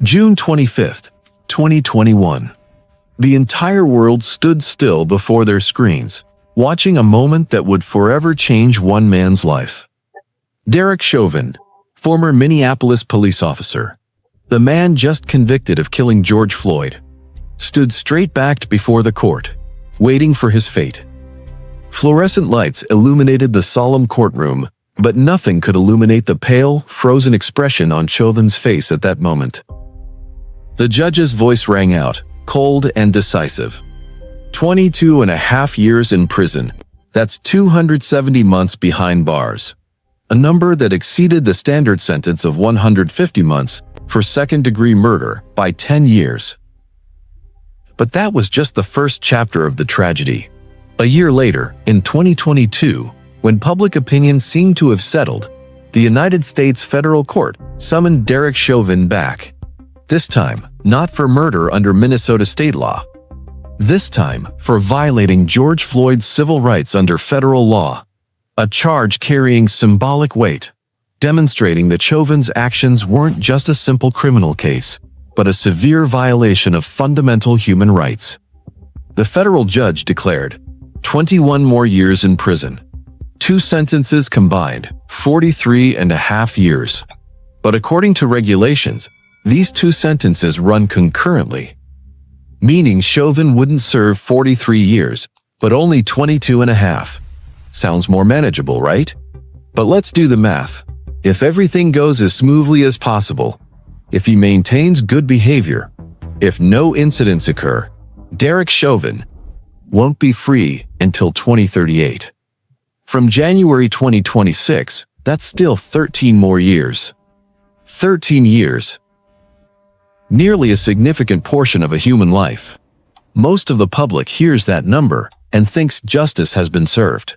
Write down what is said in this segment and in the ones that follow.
June 25th, 2021. The entire world stood still before their screens, watching a moment that would forever change one man's life. Derek Chauvin, former Minneapolis police officer, the man just convicted of killing George Floyd, stood straight-backed before the court, waiting for his fate. Fluorescent lights illuminated the solemn courtroom, but nothing could illuminate the pale, frozen expression on Chauvin's face at that moment. The judge's voice rang out, cold and decisive. 22.5 years in prison. That's 270 months behind bars. A number that exceeded the standard sentence of 150 months for second-degree murder by 10 years. But that was just the first chapter of the tragedy. A year later, in 2022, when public opinion seemed to have settled, the United States Federal Court summoned Derek Chauvin back. This time, not for murder under Minnesota state law. This time, for violating George Floyd's civil rights under federal law. A charge carrying symbolic weight, demonstrating that Chauvin's actions weren't just a simple criminal case, but a severe violation of fundamental human rights. The federal judge declared 21 more years in prison. Two sentences combined, 43.5 years. But according to regulations, these two sentences run concurrently, meaning Chauvin wouldn't serve 43 years, but only 22.5. Sounds more manageable, right? But let's do the math. If everything goes as smoothly as possible, if he maintains good behavior, if no incidents occur, Derek Chauvin won't be free until 2038. From January 2026, that's still 13 more years. 13 years. Nearly a significant portion of a human life. Most of the public hears that number and thinks justice has been served.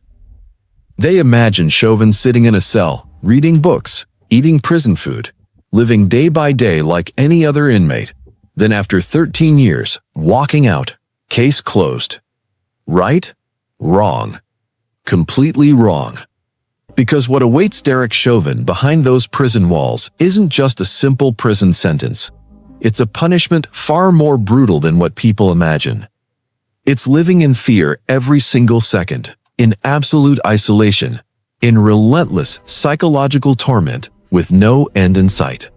They imagine Chauvin sitting in a cell, reading books, eating prison food, living day by day like any other inmate, then after 13 years, walking out, case closed. Right? Wrong. Completely wrong. Because what awaits Derek Chauvin behind those prison walls isn't just a simple prison sentence. It's a punishment far more brutal than what people imagine. It's living in fear every single second, in absolute isolation, in relentless psychological torment with no end in sight.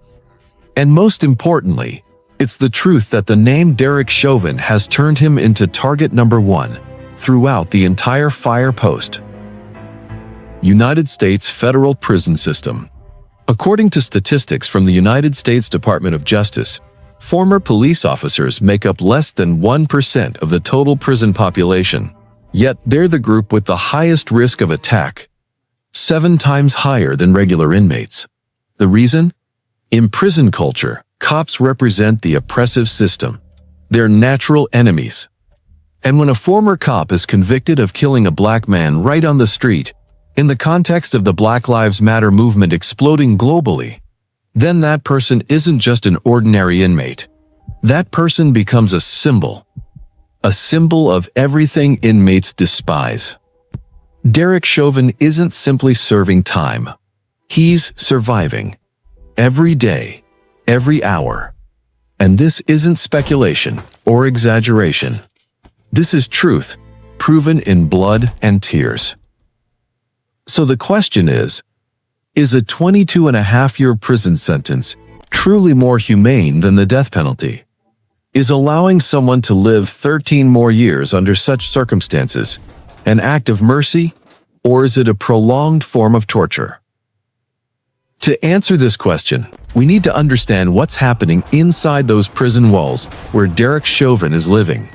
And most importantly, it's the truth that the name Derek Chauvin has turned him into target number one throughout the entire fire post. United States federal prison system. According to statistics from the United States Department of Justice, former police officers make up less than 1% of the total prison population, yet they're the group with the highest risk of attack, 7 times higher than regular inmates. The reason? In prison culture, cops represent the oppressive system. They're natural enemies. And when a former cop is convicted of killing a black man right on the street, in the context of the Black Lives Matter movement exploding globally, then that person isn't just an ordinary inmate. That person becomes a symbol of everything inmates despise. Derek Chauvin isn't simply serving time. He's surviving. Every day, every hour. And this isn't speculation or exaggeration. This is truth, proven in blood and tears. So the question is a 22.5-year prison sentence truly more humane than the death penalty? Is allowing someone to live 13 more years under such circumstances an act of mercy, or is it a prolonged form of torture? To answer this question, we need to understand what's happening inside those prison walls where Derek Chauvin is living,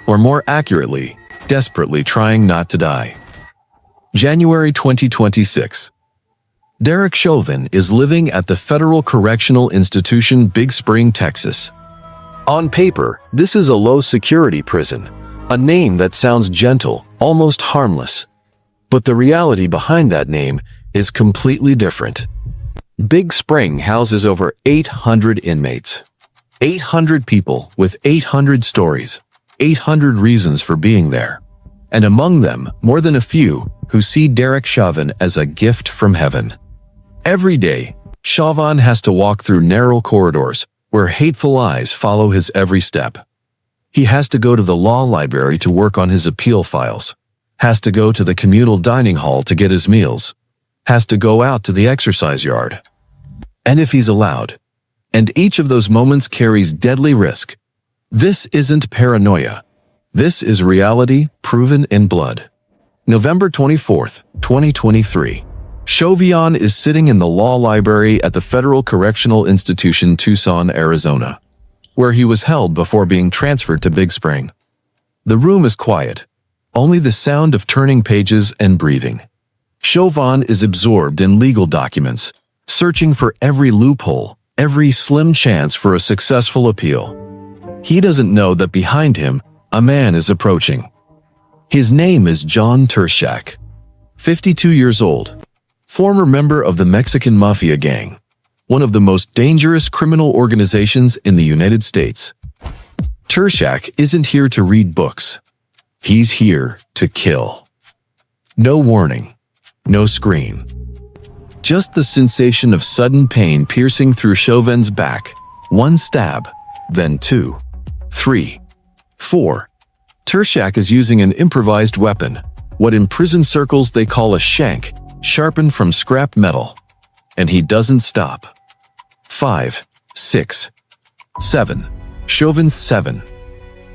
or more accurately, desperately trying not to die. January 2026. Derek Chauvin is living at the Federal Correctional Institution, Big Spring, Texas. On paper, this is a low-security prison, a name that sounds gentle, almost harmless. But the reality behind that name is completely different. Big Spring houses over 800 inmates. 800 people with 800 stories, 800 reasons for being there. And among them, more than a few who see Derek Chauvin as a gift from heaven. Every day, Chauvin has to walk through narrow corridors, where hateful eyes follow his every step. He has to go to the law library to work on his appeal files, has to go to the communal dining hall to get his meals, has to go out to the exercise yard. And if he's allowed. And each of those moments carries deadly risk. This isn't paranoia. This is reality proven in blood. November 24th, 2023. Chauvin is sitting in the law library at the Federal Correctional Institution, Tucson, Arizona, where he was held before being transferred to Big Spring. The room is quiet, only the sound of turning pages and breathing. Chauvin is absorbed in legal documents, searching for every loophole, every slim chance for a successful appeal. He doesn't know that behind him, a man is approaching. His name is John Tershak, 52 years old, former member of the Mexican Mafia gang, one of the most dangerous criminal organizations in the United States. Tershak isn't here to read books. He's here to kill. No warning, no scream. Just the sensation of sudden pain piercing through Chauvin's back. One stab, then 2, 3, 4. Tershak is using an improvised weapon, what in prison circles they call a shank, sharpened from scrap metal. And he doesn't stop. 5, 6, 7. Chauvin's 7.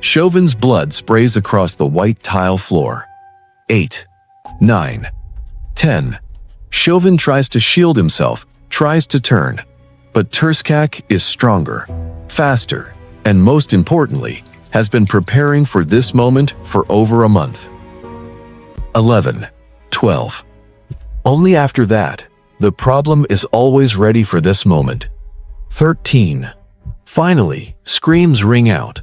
Chauvin's blood sprays across the white tile floor. 8, 9, 10. Chauvin tries to shield himself, tries to turn. But Tershak is stronger, faster, and most importantly, has been preparing for this moment for over a month. 11, 12. Only after that, the problem is always ready for this moment. 13. Finally, screams ring out.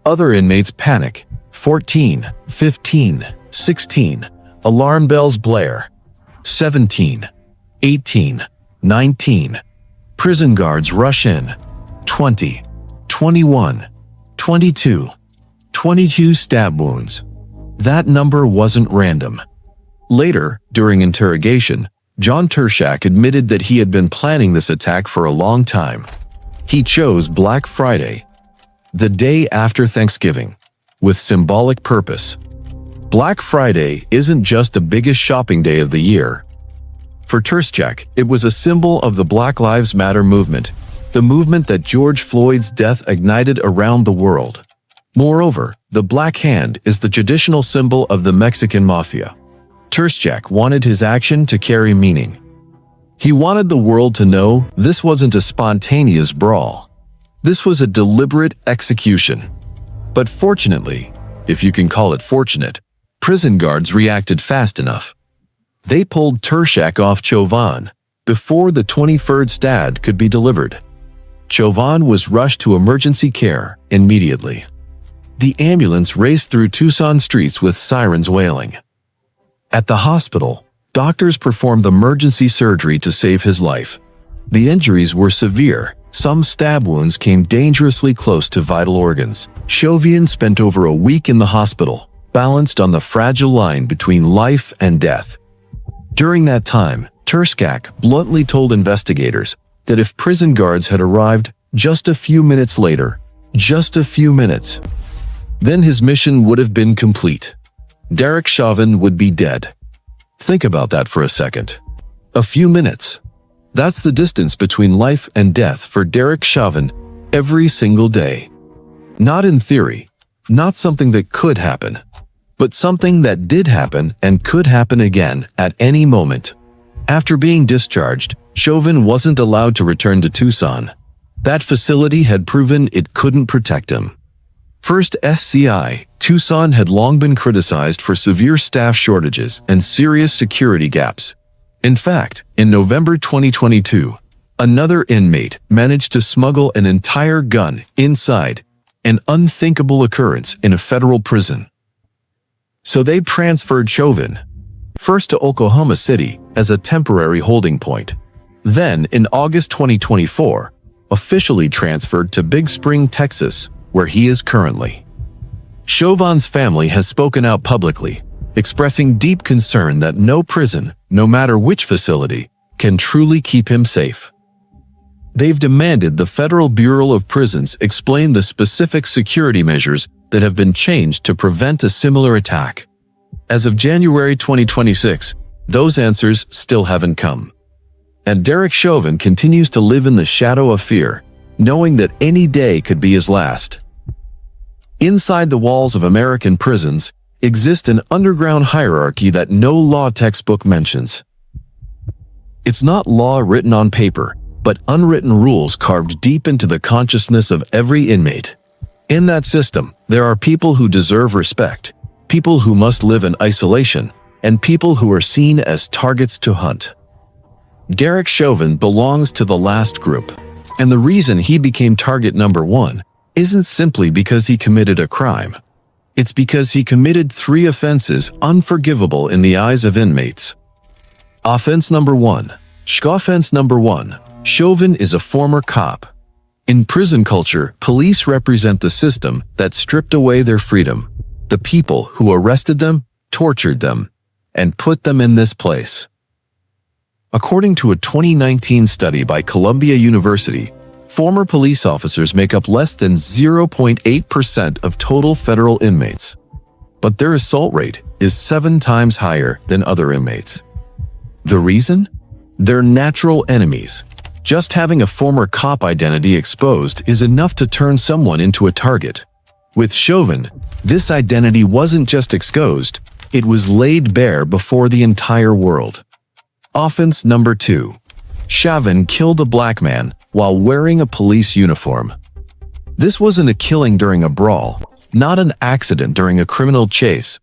Other inmates panic. 14, 15, 16. Alarm bells blare. 17, 18, 19. Prison guards rush in. 20, 21, 22. 22 stab wounds. That number wasn't random. Later, during interrogation, John Tershak admitted that he had been planning this attack for a long time. He chose Black Friday, the day after Thanksgiving, with symbolic purpose. Black Friday isn't just the biggest shopping day of the year. For Tershak, it was a symbol of the Black Lives Matter movement, the movement that George Floyd's death ignited around the world. Moreover, the Black Hand is the traditional symbol of the Mexican Mafia. Tershak wanted his action to carry meaning. He wanted the world to know this wasn't a spontaneous brawl. This was a deliberate execution. But fortunately, if you can call it fortunate, prison guards reacted fast enough. They pulled Tershak off Chauvin before the 23rd stab could be delivered. Chauvin was rushed to emergency care immediately. The ambulance raced through Tucson streets with sirens wailing. At the hospital, doctors performed emergency surgery to save his life. The injuries were severe. Some stab wounds came dangerously close to vital organs. Chauvin spent over a week in the hospital, balanced on the fragile line between life and death. During that time, Tershak bluntly told investigators that if prison guards had arrived just a few minutes later, just a few minutes, then his mission would have been complete. Derek Chauvin would be dead. Think about that for a second. A few minutes. That's the distance between life and death for Derek Chauvin every single day. Not in theory, not something that could happen, but something that did happen and could happen again at any moment. After being discharged, Chauvin wasn't allowed to return to Tucson. That facility had proven it couldn't protect him. First SCI, Tucson had long been criticized for severe staff shortages and serious security gaps. In fact, in November 2022, another inmate managed to smuggle an entire gun inside, an unthinkable occurrence in a federal prison. So they transferred Chauvin, first to Oklahoma City as a temporary holding point, then in August 2024, officially transferred to Big Spring, Texas, where he is currently. Chauvin's family has spoken out publicly, expressing deep concern that no prison, no matter which facility, can truly keep him safe. They've demanded the Federal Bureau of Prisons explain the specific security measures that have been changed to prevent a similar attack. As of January 2026, those answers still haven't come. And Derek Chauvin continues to live in the shadow of fear, knowing that any day could be his last. Inside the walls of American prisons exists an underground hierarchy that no law textbook mentions. It's not law written on paper, but unwritten rules carved deep into the consciousness of every inmate. In that system, there are people who deserve respect, people who must live in isolation, and people who are seen as targets to hunt. Derek Chauvin belongs to the last group, and the reason he became target number 1 isn't simply because he committed a crime. It's because he committed 3 offenses unforgivable in the eyes of inmates. Offense number 1. Offense number 1. Chauvin is a former cop. In prison culture, police represent the system that stripped away their freedom, the people who arrested them, tortured them, and put them in this place. According to a 2019 study by Columbia University, former police officers make up less than 0.8% of total federal inmates, but their assault rate is 7 times higher than other inmates. The reason? They're natural enemies. Just having a former cop identity exposed is enough to turn someone into a target. With Chauvin, this identity wasn't just exposed, it was laid bare before the entire world. Offense number 2. Chauvin killed a black man while wearing a police uniform. This wasn't a killing during a brawl, not an accident during a criminal chase.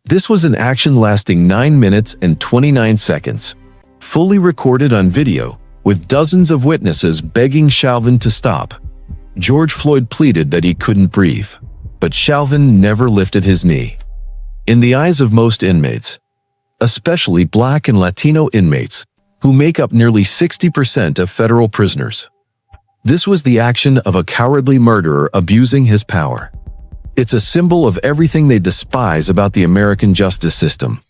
This was an action lasting 9 minutes and 29 seconds, fully recorded on video, with dozens of witnesses begging Chauvin to stop. George Floyd pleaded that he couldn't breathe, but Chauvin never lifted his knee. In the eyes of most inmates, especially Black and Latino inmates, who make up nearly 60% of federal prisoners, this was the action of a cowardly murderer abusing his power. It's a symbol of everything they despise about the American justice system.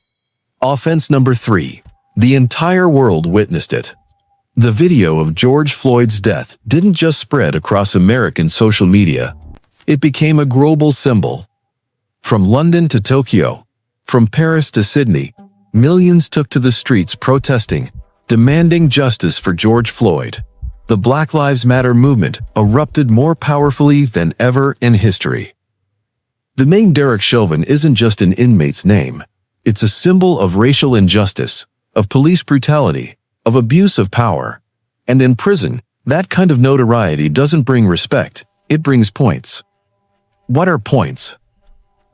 Offense number 3. The entire world witnessed it. The video of George Floyd's death didn't just spread across American social media. It became a global symbol. From London to Tokyo, from Paris to Sydney, millions took to the streets protesting, demanding justice for George Floyd. The Black Lives Matter movement erupted more powerfully than ever in history. The name Derek Chauvin isn't just an inmate's name. It's a symbol of racial injustice, of police brutality, of abuse of power. And in prison, that kind of notoriety doesn't bring respect, it brings points. What are points?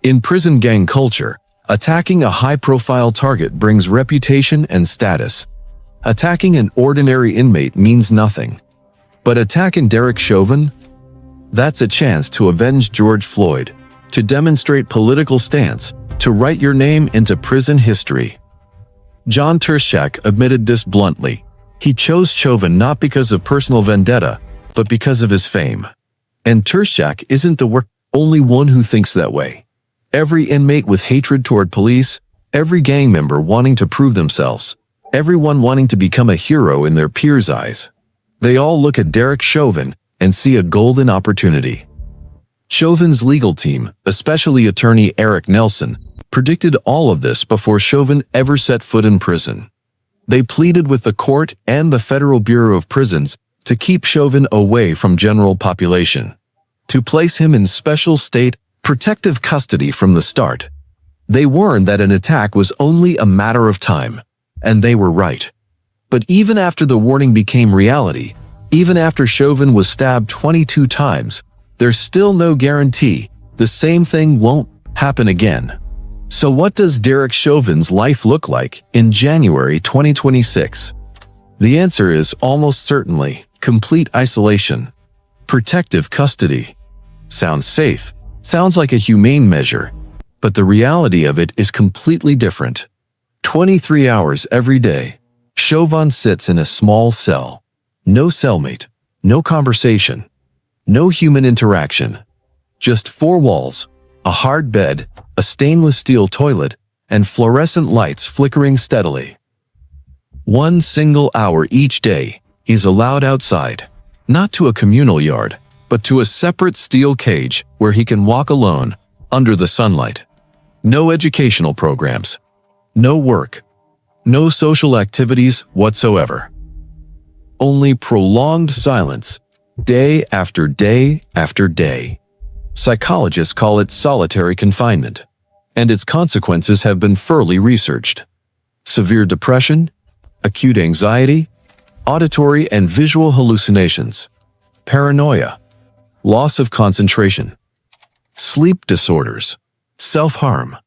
In prison gang culture, attacking a high-profile target brings reputation and status. Attacking an ordinary inmate means nothing. But attacking Derek Chauvin? That's a chance to avenge George Floyd, to demonstrate political stance, to write your name into prison history. John Turchak admitted this bluntly. He chose Chauvin not because of personal vendetta, but because of his fame. And Turchak isn't the only one who thinks that way. Every inmate with hatred toward police, every gang member wanting to prove themselves, everyone wanting to become a hero in their peers' eyes. They all look at Derek Chauvin and see a golden opportunity. Chauvin's legal team, especially attorney Eric Nelson, predicted all of this before Chauvin ever set foot in prison. They pleaded with the court and the Federal Bureau of Prisons to keep Chauvin away from general population, to place him in special state protective custody from the start. They warned that an attack was only a matter of time, and they were right. But even after the warning became reality, even after Chauvin was stabbed 22 times, there's still no guarantee the same thing won't happen again. So what does Derek Chauvin's life look like in January 2026? The answer is almost certainly complete isolation. Protective custody. Sounds safe, sounds like a humane measure, but the reality of it is completely different. 23 hours every day, Chauvin sits in a small cell. No cellmate, no conversation, no human interaction. Just 4 walls, a hard bed, a stainless steel toilet, and fluorescent lights flickering steadily. 1 single hour each day, He's allowed outside, not to a communal yard, but to a separate steel cage where he can walk alone, under the sunlight. No educational programs. No work. No social activities whatsoever. Only prolonged silence, day after day after day. Psychologists call it solitary confinement, and its consequences have been thoroughly researched. Severe depression, acute anxiety, auditory and visual hallucinations, paranoia, loss of concentration, sleep disorders, self-harm.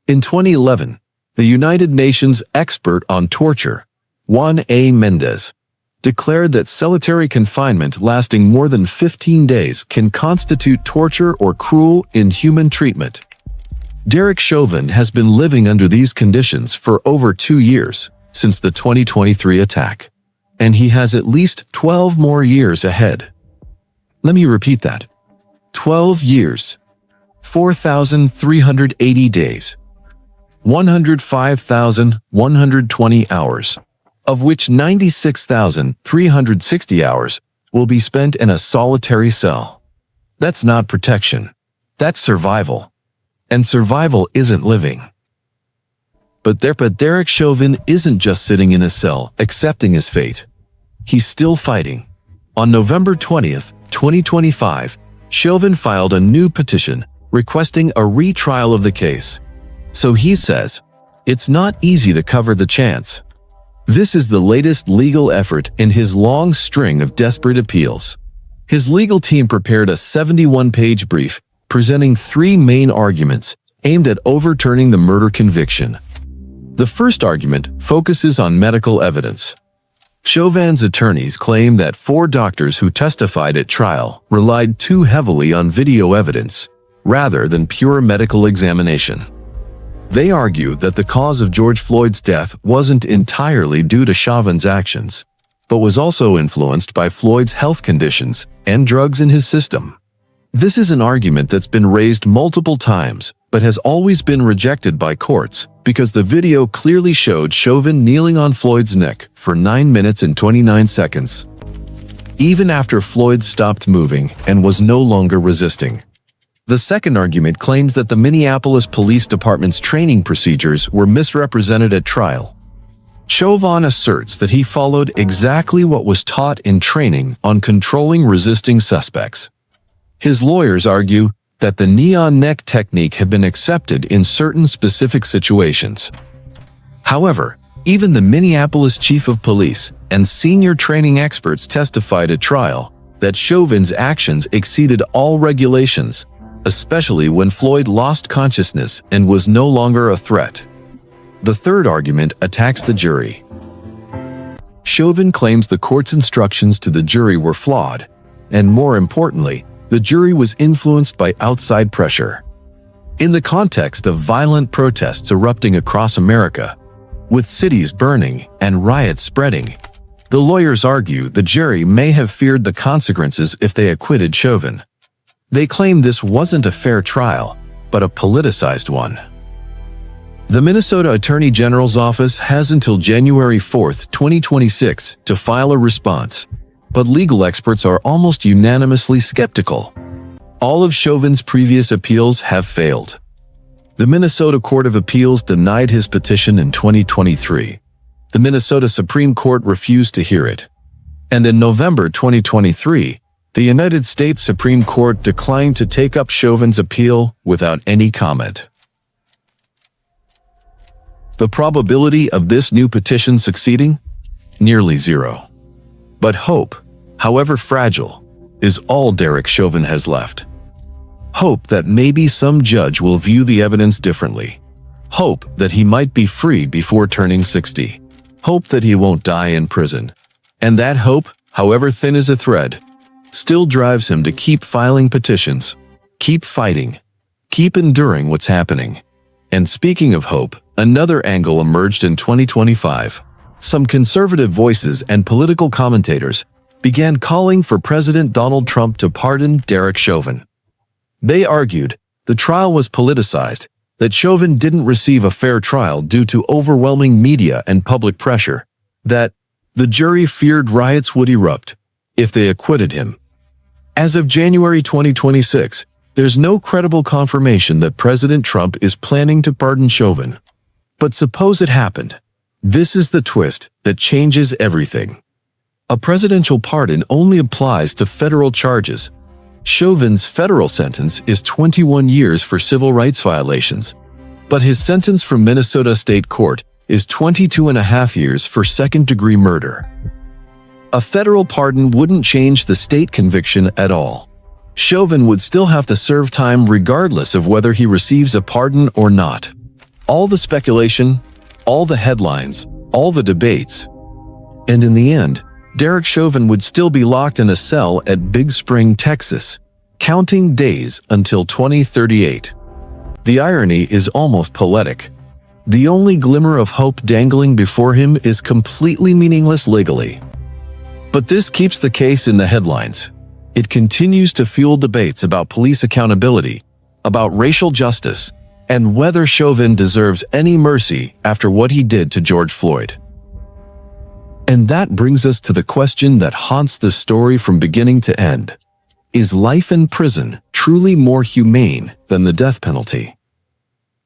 In 2011, the United Nations expert on torture, Juan A. Mendez, declared that solitary confinement lasting more than 15 days can constitute torture or cruel, inhuman treatment. Derek Chauvin has been living under these conditions for over 2 years, since the 2023 attack, and he has at least 12 more years ahead. Let me repeat that. 12 years, 4,380 days, 105,120 hours, of which 96,360 hours will be spent in a solitary cell. That's not protection. That's survival. And survival isn't living. But Derek Chauvin isn't just sitting in a cell, accepting his fate. He's still fighting. On November 20th, 2025, Chauvin filed a new petition requesting a retrial of the case. So he says, it's not easy to cover the chance. This is the latest legal effort in his long string of desperate appeals. His legal team prepared a 71-page brief presenting 3 main arguments aimed at overturning the murder conviction. The first argument focuses on medical evidence. Chauvin's attorneys claim that 4 doctors who testified at trial relied too heavily on video evidence rather than pure medical examination. They argue that the cause of George Floyd's death wasn't entirely due to Chauvin's actions, but was also influenced by Floyd's health conditions and drugs in his system. This is an argument that's been raised multiple times, but has always been rejected by courts because the video clearly showed Chauvin kneeling on Floyd's neck for 9 minutes and 29 seconds, even after Floyd stopped moving and was no longer resisting. The second argument claims that the Minneapolis Police Department's training procedures were misrepresented at trial. Chauvin asserts that he followed exactly what was taught in training on controlling resisting suspects. His lawyers argue that the knee-on neck technique had been accepted in certain specific situations. However, even the Minneapolis Chief of Police and senior training experts testified at trial that Chauvin's actions exceeded all regulations, especially when Floyd lost consciousness and was no longer a threat. The third argument attacks the jury. Chauvin claims the court's instructions to the jury were flawed, and more importantly, the jury was influenced by outside pressure. In the context of violent protests erupting across America, with cities burning and riots spreading, the lawyers argue the jury may have feared the consequences if they acquitted Chauvin. They claim this wasn't a fair trial, but a politicized one. The Minnesota Attorney General's office has until January 4, 2026 to file a response, but legal experts are almost unanimously skeptical. All of Chauvin's previous appeals have failed. The Minnesota Court of Appeals denied his petition in 2023. The Minnesota Supreme Court refused to hear it. And in November 2023, the United States Supreme Court declined to take up Chauvin's appeal without any comment. The probability of this new petition succeeding? Nearly zero. But hope, however fragile, is all Derek Chauvin has left. Hope that maybe some judge will view the evidence differently. Hope that he might be free before turning 60. Hope that he won't die in prison. And that hope, however thin as a thread, still drives him to keep filing petitions, keep fighting, keep enduring what's happening. And speaking of hope, another angle emerged in 2025. Some conservative voices and political commentators began calling for President Donald Trump to pardon Derek Chauvin. They argued the trial was politicized, that Chauvin didn't receive a fair trial due to overwhelming media and public pressure, that The jury feared riots would erupt if they acquitted him. As of January 2026, there's no credible confirmation that President Trump is planning to pardon Chauvin. But suppose it happened. This is the twist that changes everything. A presidential pardon only applies to federal charges. Chauvin's federal sentence is 21 years for civil rights violations, but his sentence from Minnesota State Court is 22.5 years for second-degree murder. A federal pardon wouldn't change the state conviction at all. Chauvin would still have to serve time regardless of whether he receives a pardon or not. All the speculation, all the headlines, all the debates. And in the end, Derek Chauvin would still be locked in a cell at Big Spring, Texas, counting days until 2038. The irony is almost poetic. The only glimmer of hope dangling before him is completely meaningless legally. But this keeps the case in the headlines. It continues to fuel debates about police accountability, about racial justice, and whether Chauvin deserves any mercy after what he did to George Floyd. And that brings us to the question that haunts this story from beginning to end. Is life in prison truly more humane than the death penalty?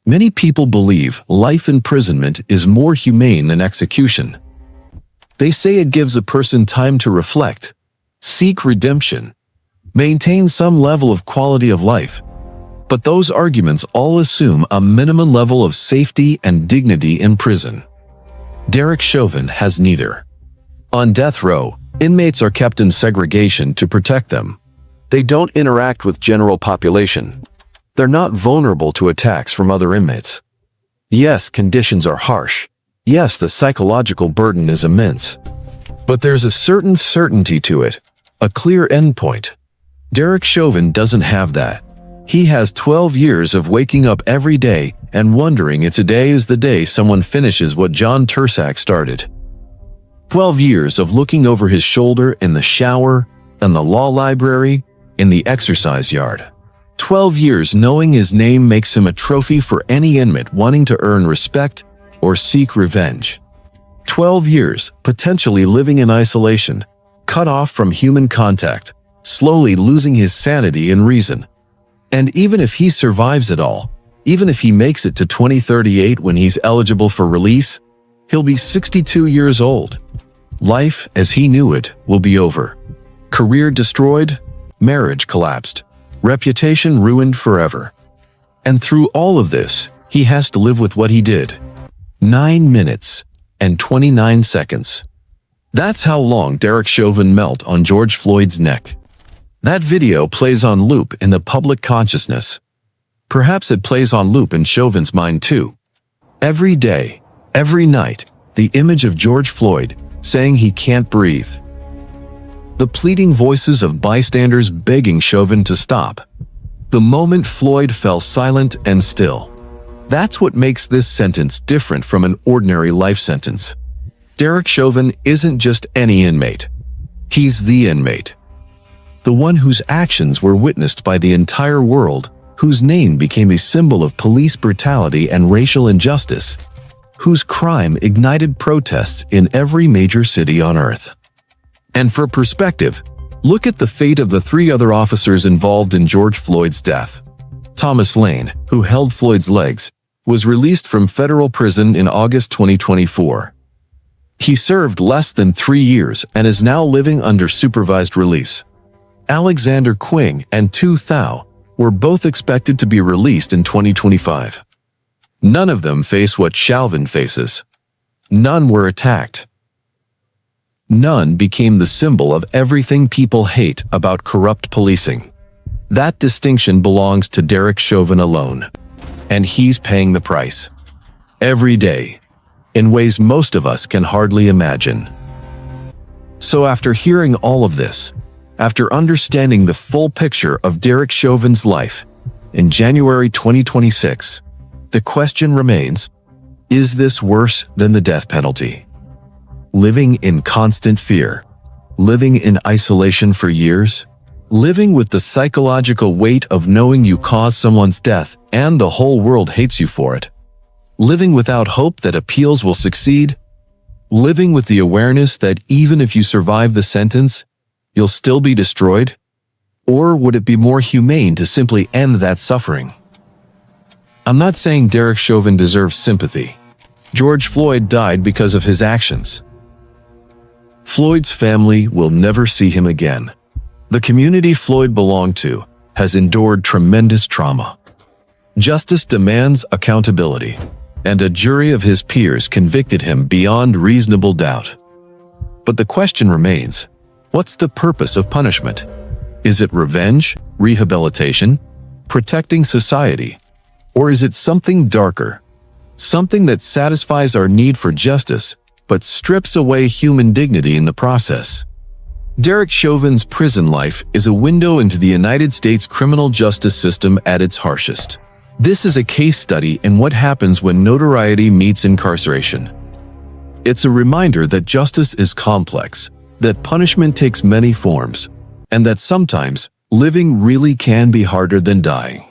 Many people believe life imprisonment is more humane than execution. They say it gives a person time to reflect, seek redemption, maintain some level of quality of life. But those arguments all assume a minimum level of safety and dignity in prison. Derek Chauvin has neither. On death row, inmates are kept in segregation to protect them. They don't interact with general population. They're not vulnerable to attacks from other inmates. Yes, conditions are harsh. Yes, the psychological burden is immense. But there's a certain certainty to it, a clear endpoint. Derek Chauvin doesn't have that. He has 12 years of waking up every day and wondering if today is the day someone finishes what John Tursak started. 12 years of looking over his shoulder in the shower, in the law library, in the exercise yard. 12 years knowing his name makes him a trophy for any inmate wanting to earn respect or seek revenge. 12 years potentially living in isolation, cut off from human contact, slowly losing his sanity and reason. And even if he survives it all, even if he makes it to 2038 when he's eligible for release, he'll be 62 years old. Life, as he knew it, will be over. Career destroyed, marriage collapsed, reputation ruined forever. And through all of this, he has to live with what he did. 9 minutes and 29 seconds. That's how long Derek Chauvin knelt on George Floyd's neck. That video plays on loop in the public consciousness. Perhaps it plays on loop in Chauvin's mind too. Every day, every night, the image of George Floyd saying he can't breathe. The pleading voices of bystanders begging Chauvin to stop. The moment Floyd fell silent and still. That's what makes this sentence different from an ordinary life sentence. Derek Chauvin isn't just any inmate. He's the inmate. The one whose actions were witnessed by the entire world, whose name became a symbol of police brutality and racial injustice, whose crime ignited protests in every major city on earth. And for perspective, look at the fate of the 3 other officers involved in George Floyd's death. Thomas Lane, who held Floyd's legs, was released from federal prison in August 2024. He served less than 3 years and is now living under supervised release. Alexander Quing and Tu Thao were both expected to be released in 2025. None of them face what Chauvin faces. None were attacked. None became the symbol of everything people hate about corrupt policing. That distinction belongs to Derek Chauvin alone. And he's paying the price. Every day. In ways most of us can hardly imagine. So after hearing all of this, after understanding the full picture of Derek Chauvin's life, in January 2026, the question remains, is this worse than the death penalty? Living in constant fear, living in isolation for years, living with the psychological weight of knowing you caused someone's death and the whole world hates you for it, living without hope that appeals will succeed. living with the awareness that even if you survive the sentence, you'll still be destroyed? Or would it be more humane to simply end that suffering? I'm not saying Derek Chauvin deserves sympathy. George Floyd died because of his actions. Floyd's family will never see him again. The community Floyd belonged to has endured tremendous trauma. Justice demands accountability, and a jury of his peers convicted him beyond reasonable doubt. But the question remains, what's the purpose of punishment? Is it revenge, rehabilitation, protecting society? Or is it something darker? Something that satisfies our need for justice, but strips away human dignity in the process? Derek Chauvin's prison life is a window into the United States criminal justice system at its harshest. This is a case study in what happens when notoriety meets incarceration. It's a reminder that justice is complex, that punishment takes many forms, and that sometimes living really can be harder than dying.